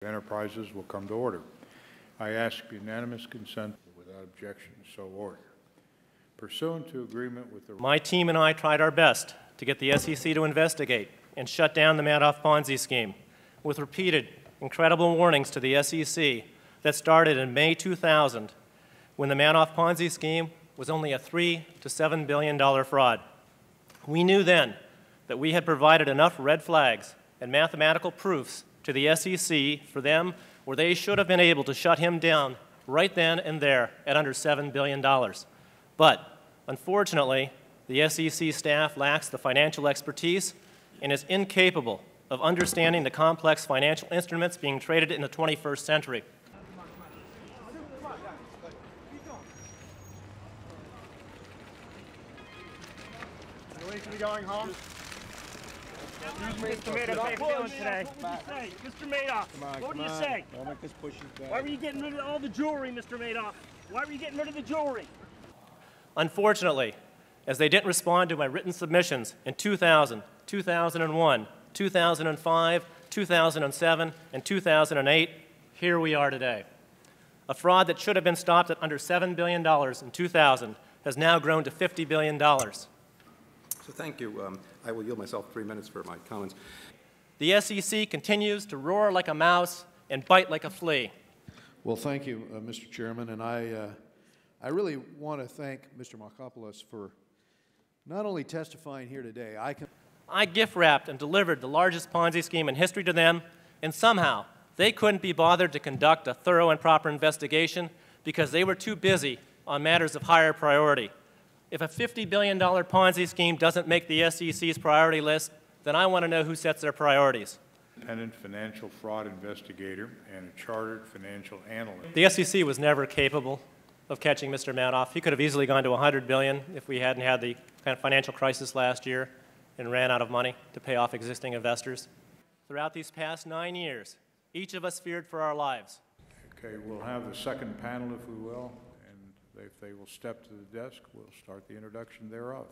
Enterprises will come to order. I ask unanimous consent without objection, so ordered. Pursuant to agreement with the... My team and I tried our best to get the SEC to investigate and shut down the Madoff Ponzi scheme with repeated, incredible warnings to the SEC that started in May 2000 when the Madoff Ponzi scheme was only a $3 to $7 billion fraud. We knew then that we had provided enough red flags and mathematical proofs to the SEC for them where they should have been able to shut him down right then and there at under $7 billion. But unfortunately, the SEC staff lacks the financial expertise and is incapable of understanding the complex financial instruments being traded in the 21st century. Are you ready to be going home? Mr. Madoff, how you feeling today? What did you say? Mr. Madoff, what did you say? Don't make this push his back. Why were you getting rid of all the jewelry, Mr. Madoff? Why were you getting rid of the jewelry? Unfortunately, as they didn't respond to my written submissions in 2000, 2001, 2005, 2007, and 2008, here we are today. A fraud that should have been stopped at under $7 billion in 2000 has now grown to $50 billion. So thank you. I will yield myself 3 minutes for my comments. The SEC continues to roar like a mouse and bite like a flea. Well, thank you, Mr. Chairman, and I really want to thank Mr. Markopolos for not only testifying here today. I gift-wrapped and delivered the largest Ponzi scheme in history to them, and somehow they couldn't be bothered to conduct a thorough and proper investigation because they were too busy on matters of higher priority. If a $50 billion Ponzi scheme doesn't make the SEC's priority list, then I want to know who sets their priorities. Independent financial fraud investigator and a chartered financial analyst. The SEC was never capable of catching Mr. Madoff. He could have easily gone to $100 billion if we hadn't had the kind of financial crisis last year and ran out of money to pay off existing investors. Throughout these past 9 years, each of us feared for our lives. Okay, we'll have the second panel, if we will, and if they will step to the desk, we'll start the introduction thereof.